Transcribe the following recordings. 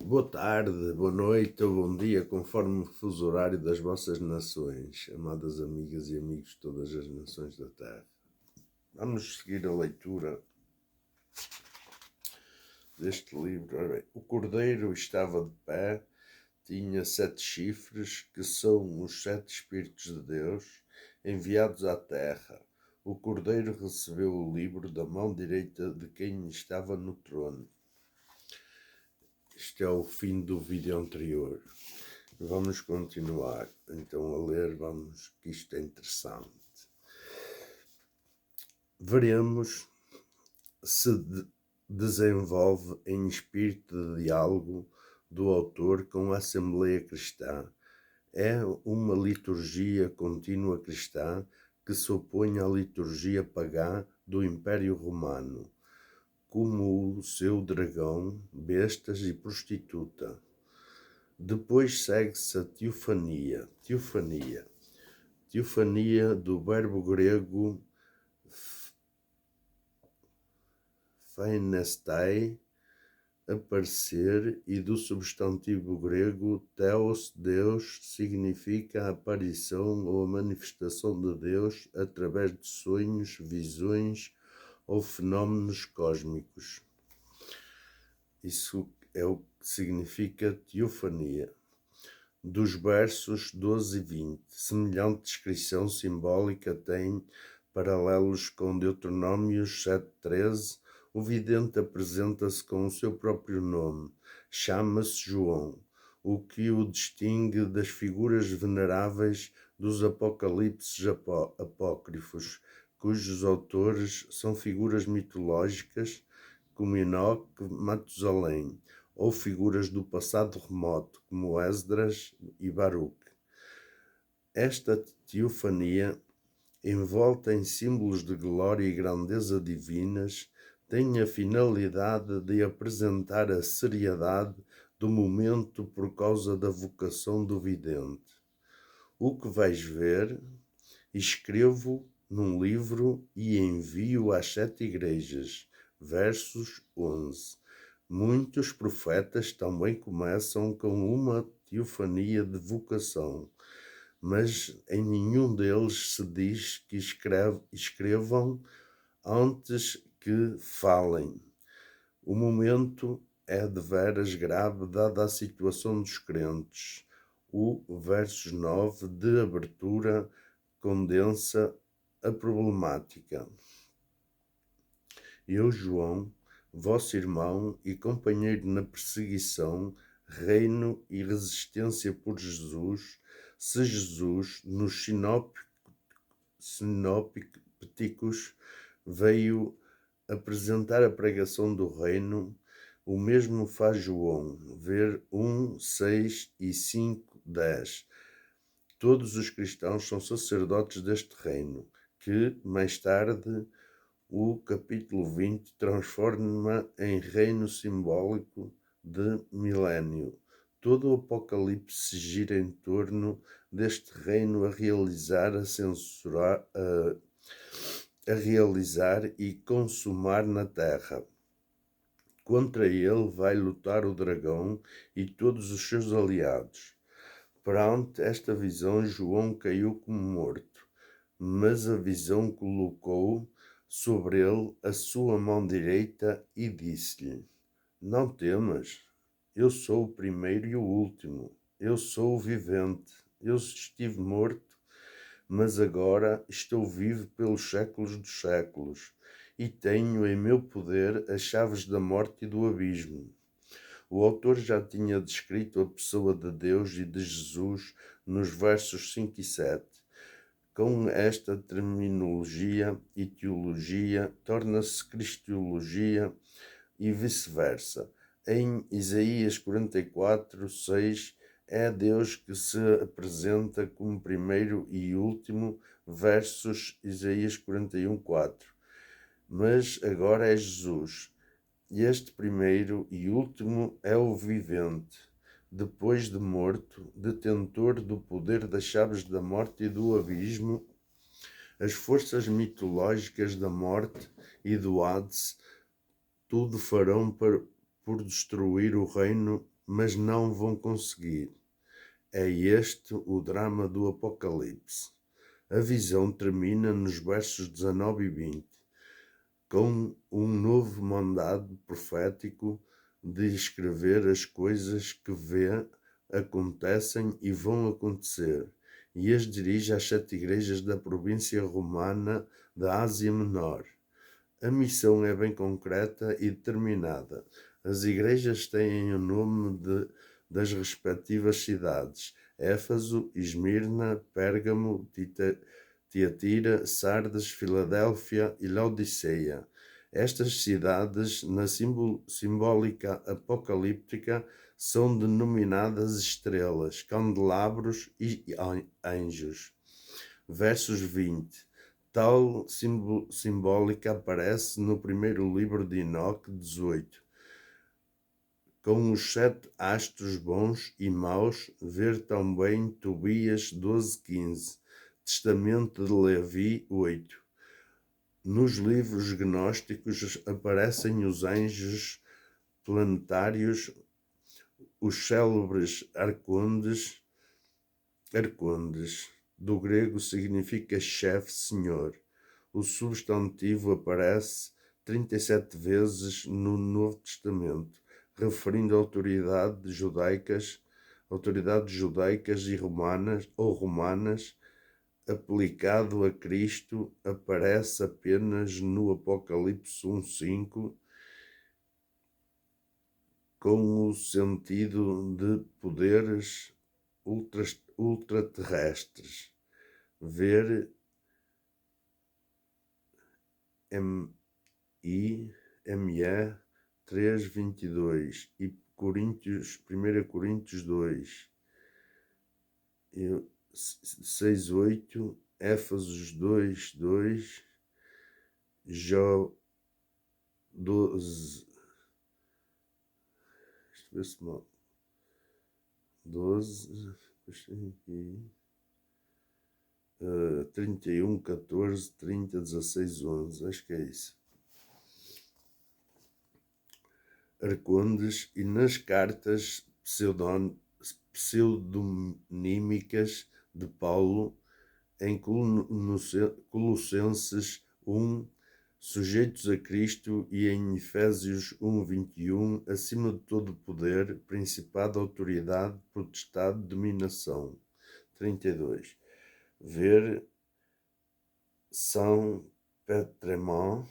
Boa tarde, boa noite ou bom dia, conforme o fuso horário das vossas nações, amadas amigas e amigos de todas as nações da Terra. Vamos seguir a leitura deste livro. Ora bem, o cordeiro estava de pé, tinha 7 chifres, que são os 7 Espíritos de Deus enviados à terra. O cordeiro recebeu o livro da mão direita de quem estava no trono. Este é o fim do vídeo anterior. Vamos continuar então a ler, que isto é interessante. Veremos se desenvolve em espírito de diálogo do autor com a Assembleia Cristã. É uma liturgia contínua cristã que se opõe à liturgia pagã do Império Romano, como o seu dragão, bestas e prostituta. Depois segue-se a teofania. Teofania do verbo grego phainestai, aparecer, e do substantivo grego theos, Deus, significa a aparição ou a manifestação de Deus através de sonhos, visões ou fenómenos cósmicos. Isso é o que significa teofania. Dos versos 12 e 20. Semelhante descrição simbólica tem paralelos com Deuteronômios 7:13. O vidente apresenta-se com o seu próprio nome. Chama-se João, o que o distingue das figuras veneráveis dos apocalipses apócrifos, cujos autores são figuras mitológicas como Enoque, Matusalém, ou figuras do passado remoto, como Esdras e Baruque. Esta teofania, envolta em símbolos de glória e grandeza divinas, tem a finalidade de apresentar a seriedade do momento por causa da vocação do vidente. O que vais ver, escrevo num livro e envio às 7 igrejas. Versos 11. Muitos profetas também começam com uma teofania de vocação, mas em nenhum deles se diz que escrevam antes que falem. O momento é deveras grave dada a situação dos crentes. O versos 9 de abertura condensa a problemática. Eu, João, vosso irmão e companheiro na perseguição, reino e resistência por Jesus, se Jesus, nos sinópticos, veio apresentar a pregação do reino, o mesmo faz João, ver 1, 6 e 5, 10. Todos os cristãos são sacerdotes deste reino, que, mais tarde, o capítulo 20 transforma em reino simbólico de milénio. Todo o Apocalipse gira em torno deste reino a realizar e consumar na terra. Contra ele vai lutar o dragão e todos os seus aliados. Perante esta visão, João caiu como morto, mas a visão colocou sobre ele a sua mão direita e disse-lhe: Não temas, eu sou o primeiro e o último, eu sou o vivente, eu estive morto, mas agora estou vivo pelos séculos dos séculos, e tenho em meu poder as chaves da morte e do abismo. O autor já tinha descrito a pessoa de Deus e de Jesus nos versos 5 e 7. Com esta terminologia e teologia, torna-se cristologia e vice-versa. Em Isaías 44, 6, é Deus que se apresenta como primeiro e último, versus Isaías 41, 4. Mas agora é Jesus. E este primeiro e último é o vivente, depois de morto, detentor do poder das chaves da morte e do abismo. As forças mitológicas da morte e do Hades tudo farão por destruir o reino mas não vão conseguir. É este o drama do Apocalipse. A visão termina nos versos 19 e 20, com um novo mandado profético de escrever as coisas que vê, acontecem e vão acontecer, e as dirige às 7 igrejas da província romana da Ásia Menor. A missão é bem concreta e determinada. As igrejas têm o nome das respectivas cidades: Éfeso, Esmirna, Pérgamo, Tiatira, Sardes, Filadélfia e Laodiceia. Estas cidades, na simbólica apocalíptica, são denominadas estrelas, candelabros e anjos. Versos 20. Tal simbólica aparece no primeiro livro de Enoque 18. Com os 7 astros bons e maus, ver também Tobias 12:15, Testamento de Levi 8. Nos livros gnósticos aparecem os anjos planetários, os célebres arcondes, do grego significa chefe, senhor. O substantivo aparece 37 vezes no Novo Testamento, referindo a autoridades judaicas e romanas, aplicado a Cristo, aparece apenas no Apocalipse 1:5, com o sentido de poderes ultraterrestres. Ver ME 3:22 e 1 Coríntios 2, 6:8, Éfesos 2:2, Jó 12, 12, 31, 14, 30, 16, 11, acho que é isso. Arcondes, e nas cartas pseudonímicas de Paulo, em Colossenses 1, sujeitos a Cristo, e em Efésios 1:21, acima de todo poder, principado, autoridade, potestade, dominação. 32. Ver Saint Pétrement,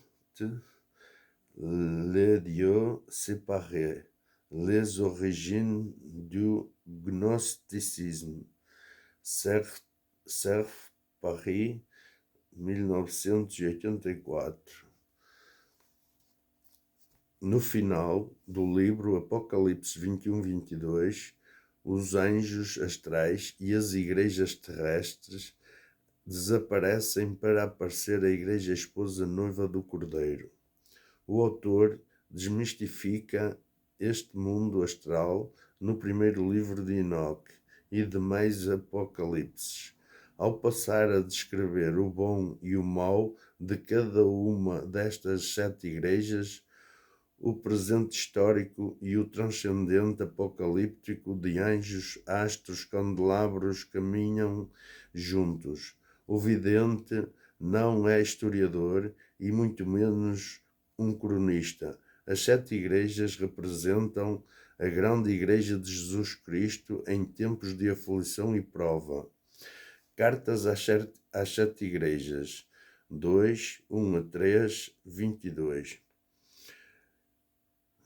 les dieux séparés, les origines du gnosticisme, Cerf, Paris, 1984. No final do livro Apocalipse 21:22, os anjos astrais e as igrejas terrestres desaparecem para aparecer a igreja esposa noiva do Cordeiro. O autor desmistifica este mundo astral no primeiro livro de Enoque e demais apocalipses, ao passar a descrever o bom e o mau de cada uma destas 7 igrejas. O presente histórico e o transcendente apocalíptico de anjos, astros, candelabros caminham juntos. O vidente não é historiador e muito menos um cronista. As 7 igrejas representam a grande igreja de Jesus Cristo em tempos de aflição e prova. Cartas às 7 igrejas, 2, 1-3, 22.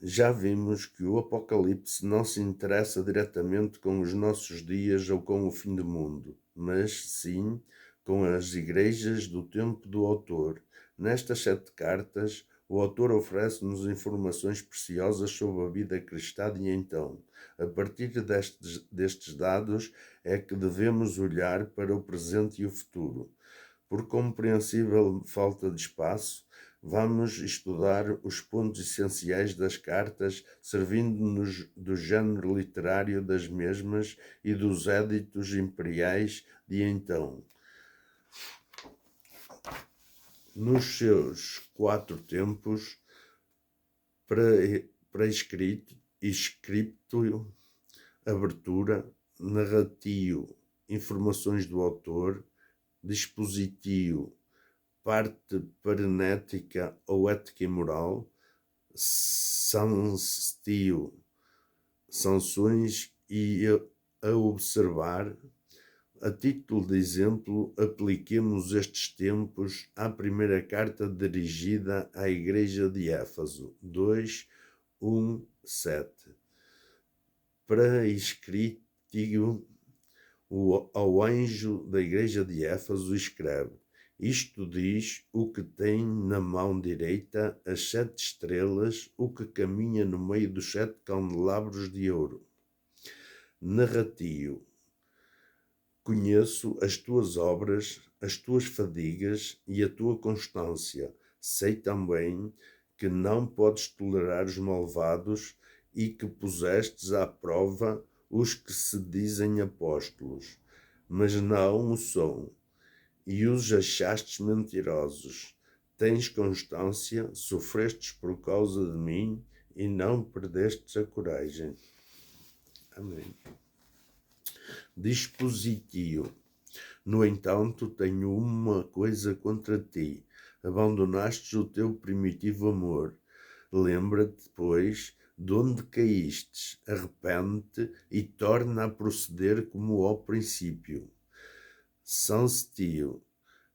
Já vimos que o Apocalipse não se interessa diretamente com os nossos dias ou com o fim do mundo, mas sim com as igrejas do tempo do autor. Nestas 7 cartas, o autor oferece-nos informações preciosas sobre a vida cristã de então. A partir destes dados é que devemos olhar para o presente e o futuro. Por compreensível falta de espaço, vamos estudar os pontos essenciais das cartas, servindo-nos do género literário das mesmas e dos éditos imperiais de então. Nos seus 4 tempos, prescripto, abertura, narratio, informações do autor, dispositio, parte parenética ou ética e moral, sanstio, sanções e a observar. A título de exemplo, apliquemos estes tempos à primeira carta dirigida à Igreja de Éfeso, 2, 1, 7. Pré-escrito ao anjo da Igreja de Éfeso escreve: isto diz o que tem na mão direita as 7 estrelas, o que caminha no meio dos 7 candelabros de ouro. Narratio. Conheço as tuas obras, as tuas fadigas e a tua constância. Sei também que não podes tolerar os malvados e que pusestes à prova os que se dizem apóstolos, mas não o são, e os achastes mentirosos. Tens constância, sofrestes por causa de mim e não perdestes a coragem. Amém. Dispositio. No entanto, tenho uma coisa contra ti. Abandonastes o teu primitivo amor. Lembra-te, pois, de onde caístes, arrepende-te e torna a proceder como ao princípio. Sanstio.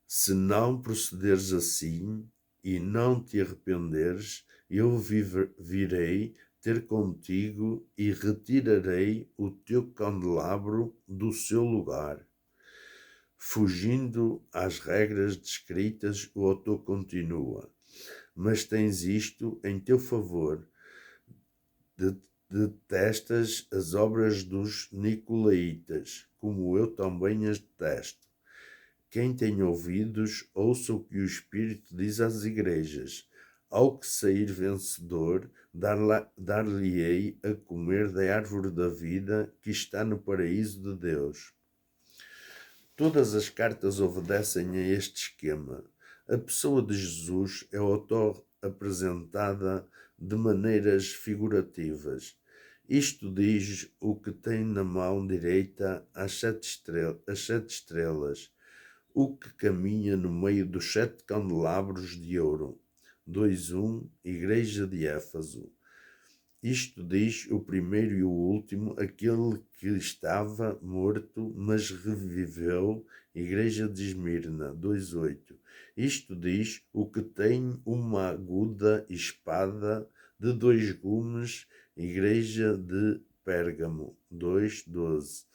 Se não procederes assim e não te arrependeres, eu virei ter contigo e retirarei o teu candelabro do seu lugar. Fugindo às regras descritas, o autor continua: mas tens isto em teu favor, detestas as obras dos nicolaítas, como eu também as detesto. Quem tem ouvidos, ouça o que o Espírito diz às igrejas. Ao que sair vencedor, dar-lhe-ei a comer da árvore da vida que está no paraíso de Deus. Todas as cartas obedecem a este esquema. A pessoa de Jesus é auto-apresentada de maneiras figurativas. Isto diz o que tem na mão direita as 7 estrelas, o que caminha no meio dos 7 candelabros de ouro. 2.1 Igreja de Éfeso. Isto diz o primeiro e o último, aquele que estava morto, mas reviveu, Igreja de Esmirna, 2.8. Isto diz o que tem uma aguda espada de 2 gumes, Igreja de Pérgamo, 2.12.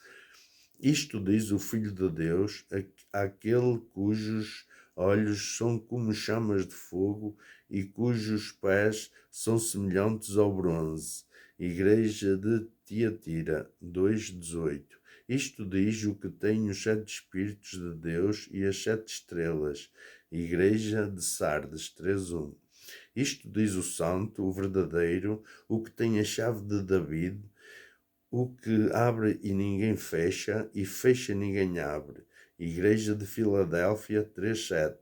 Isto diz o Filho de Deus, aquele cujos olhos são como chamas de fogo e cujos pés são semelhantes ao bronze. Igreja de Tiatira, 2.18. Isto diz o que tem os 7 Espíritos de Deus e as 7 estrelas. Igreja de Sardes, 3.1. Isto diz o Santo, o verdadeiro, o que tem a chave de David, o que abre e ninguém fecha, e fecha e ninguém abre. Igreja de Filadélfia 3.7.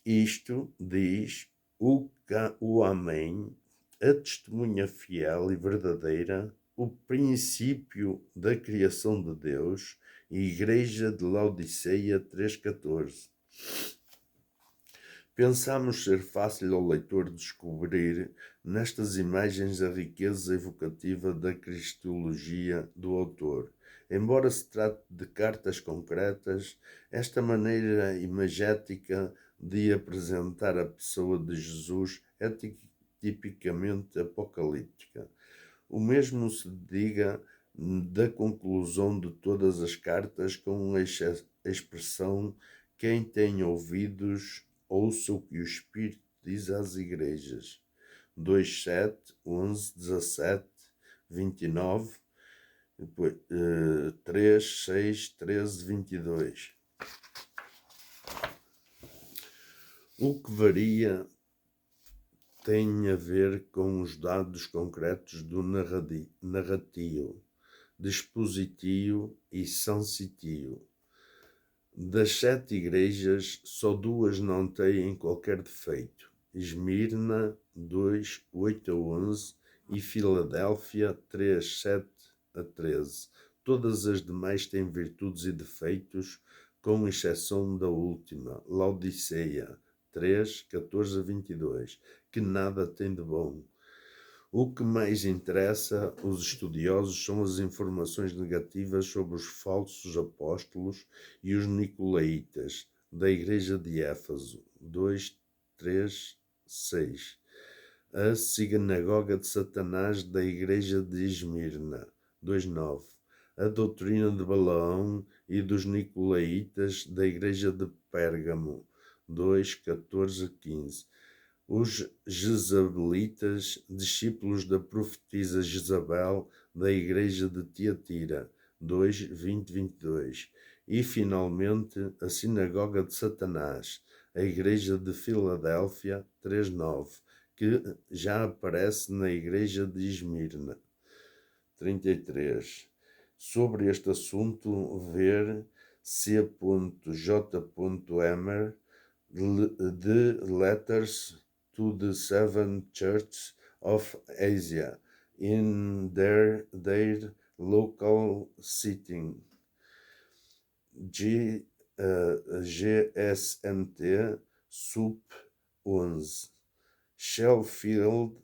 Isto diz o Amém, a testemunha fiel e verdadeira, o princípio da criação de Deus, Igreja de Laodiceia 3.14. Pensamos ser fácil ao leitor descobrir nestas imagens a riqueza evocativa da cristologia do autor. Embora se trate de cartas concretas, esta maneira imagética de apresentar a pessoa de Jesus é tipicamente apocalíptica. O mesmo se diga da conclusão de todas as cartas com a expressão quem tem ouvidos, ouça o que o Espírito diz às igrejas. 2.7, 11, 17, 29, depois, 3, 6, 13, 22. O que varia tem a ver com os dados concretos do narratio, dispositio e sensitio. Das 7 igrejas, só 2 não têm qualquer defeito. Esmirna, 2, 8 a 11, e Filadélfia 3, 7 a 13. Todas as demais têm virtudes e defeitos, com exceção da última, Laodiceia 3, 14 a 22, que nada tem de bom. O que mais interessa os estudiosos são as informações negativas sobre os falsos apóstolos e os nicolaítas da igreja de Éfeso 2, 3, 6. A sinagoga de Satanás da igreja de Esmirna 2:9. A doutrina de Balaão e dos nicolaítas da igreja de Pérgamo 2:14 a 15. Os jezabelitas, discípulos da profetisa Jezabel da igreja de Tiatira 2:20-22. E finalmente a sinagoga de Satanás, a igreja de Filadélfia 3:9, que já aparece na igreja de Esmirna 33. Sobre este assunto, ver C.J. Emmer, de Letters to the Seven Churches of Asia in their local setting. GSMT Sup 11. Sheffield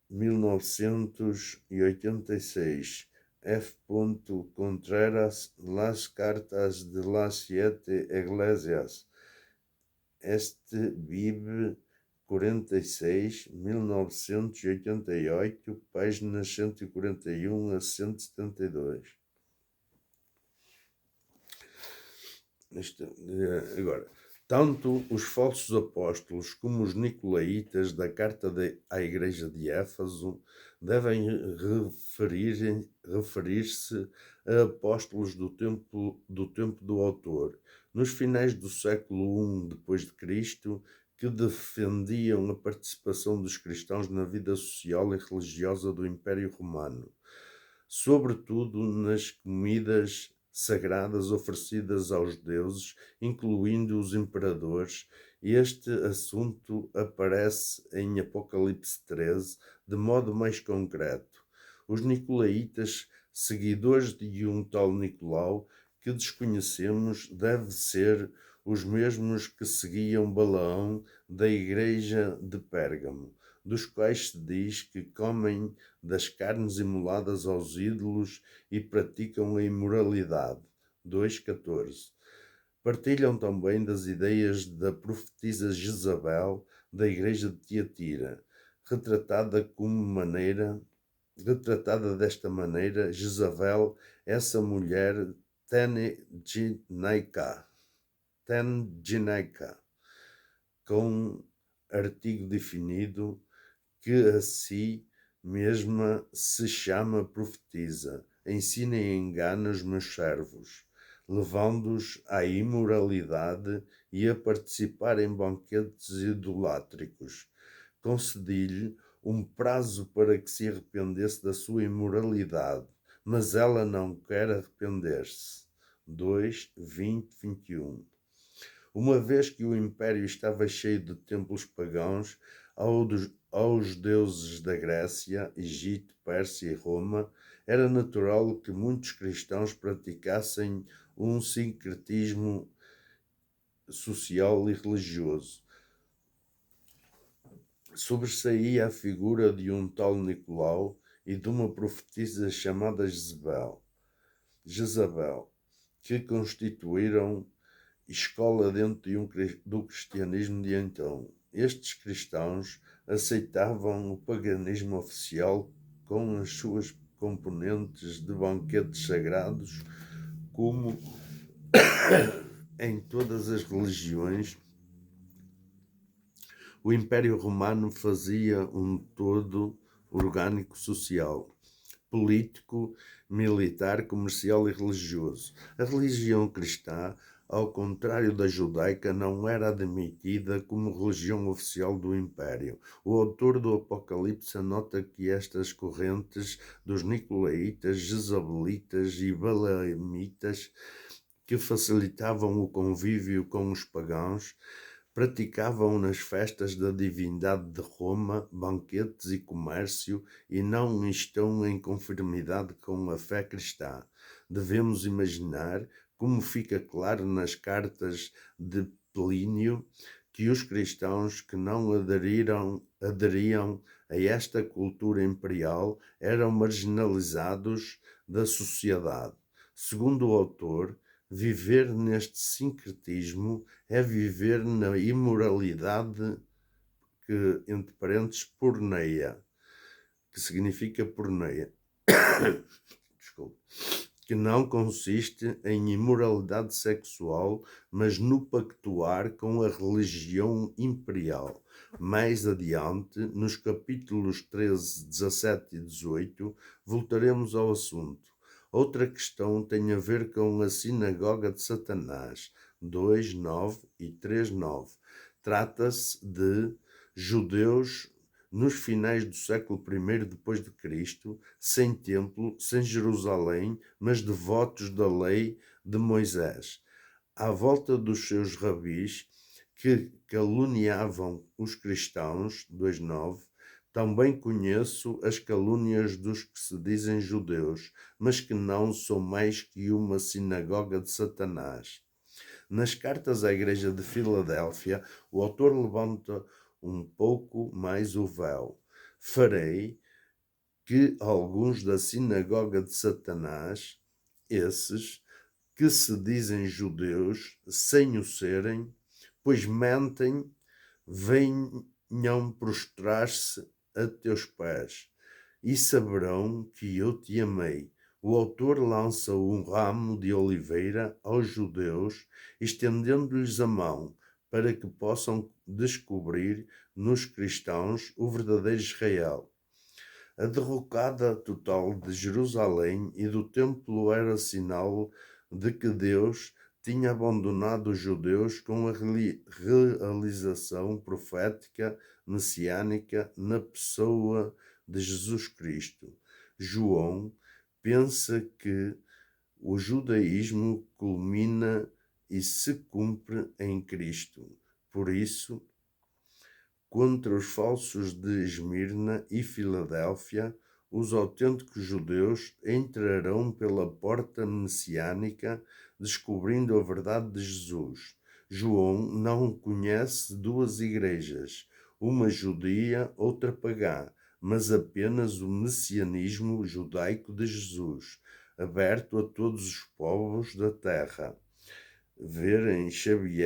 1986. F. Contreras, Las Cartas de las Siete Iglesias. Este Bib 46, 1988, páginas 141 a 172. Agora, tanto os falsos apóstolos como os nicolaítas da carta à igreja de Éfeso devem referir-se a apóstolos do tempo do autor, nos finais do século I depois de Cristo, que defendiam a participação dos cristãos na vida social e religiosa do Império Romano, sobretudo nas comidas sagradas oferecidas aos deuses, incluindo os imperadores. Este assunto aparece em Apocalipse 13 de modo mais concreto. Os nicolaítas, seguidores de um tal Nicolau que desconhecemos, deve ser os mesmos que seguiam Balaão da igreja de Pérgamo, dos quais se diz que comem das carnes imoladas aos ídolos e praticam a imoralidade. 2:14. Partilham também das ideias da profetisa Jezabel da igreja de Tiatira, retratada desta maneira, Jezabel, essa mulher Ten-Ginaika, com artigo definido, que a si mesma se chama profetisa, ensina e engana os meus servos, levando-os à imoralidade e a participar em banquetes idolátricos. Concedi-lhe um prazo para que se arrependesse da sua imoralidade, mas ela não quer arrepender-se. 2:20-21. Uma vez que o império estava cheio de templos pagãos aos deuses da Grécia, Egito, Pérsia e Roma, era natural que muitos cristãos praticassem um sincretismo social e religioso. Sobressaía a figura de um tal Nicolau e de uma profetisa chamada Jezabel, que constituíram escola dentro do cristianismo de então. Estes cristãos aceitavam o paganismo oficial com as suas componentes de banquetes sagrados, como em todas as religiões. O Império Romano fazia um todo orgânico social, político, militar, comercial e religioso. A religião cristã, ao contrário da judaica, não era admitida como religião oficial do Império. O autor do Apocalipse anota que estas correntes dos nicolaítas, jezabelitas e balaamitas, que facilitavam o convívio com os pagãos, Praticavam nas festas da divindade de Roma banquetes e comércio e não estão em conformidade com a fé cristã. Devemos imaginar, como fica claro nas cartas de Plínio, que os cristãos que não aderiam a esta cultura imperial eram marginalizados da sociedade. Segundo o autor, viver neste sincretismo é viver na imoralidade que, entre parênteses, porneia, que significa porneia, desculpe, que não consiste em imoralidade sexual, mas no pactuar com a religião imperial. Mais adiante, nos capítulos 13, 17 e 18, voltaremos ao assunto. Outra questão tem a ver com a sinagoga de Satanás, 2:9 e 3:9. Trata-se de judeus nos finais do século I depois de Cristo, sem templo, sem Jerusalém, mas devotos da lei de Moisés. À volta dos seus rabis, que caluniavam os cristãos, 2:9, também conheço as calúnias dos que se dizem judeus, mas que não são mais que uma sinagoga de Satanás. Nas cartas à igreja de Filadélfia, o autor levanta um pouco mais o véu. Farei que alguns da sinagoga de Satanás, esses que se dizem judeus, sem o serem, pois mentem, venham prostrar-se a teus pés, e saberão que eu te amei. O autor lança um ramo de oliveira aos judeus, estendendo-lhes a mão, para que possam descobrir nos cristãos o verdadeiro Israel. A derrocada total de Jerusalém e do templo era sinal de que Deus tinha abandonado os judeus com a realização profética messiânica na pessoa de Jesus Cristo. João pensa que o judaísmo culmina e se cumpre em Cristo. Por isso, contra os falsos de Esmirna e Filadélfia, os autênticos judeus entrarão pela porta messiânica, descobrindo a verdade de Jesus. João não conhece duas igrejas, uma judia, outra pagã, mas apenas o messianismo judaico de Jesus, aberto a todos os povos da terra. Ver em Xavier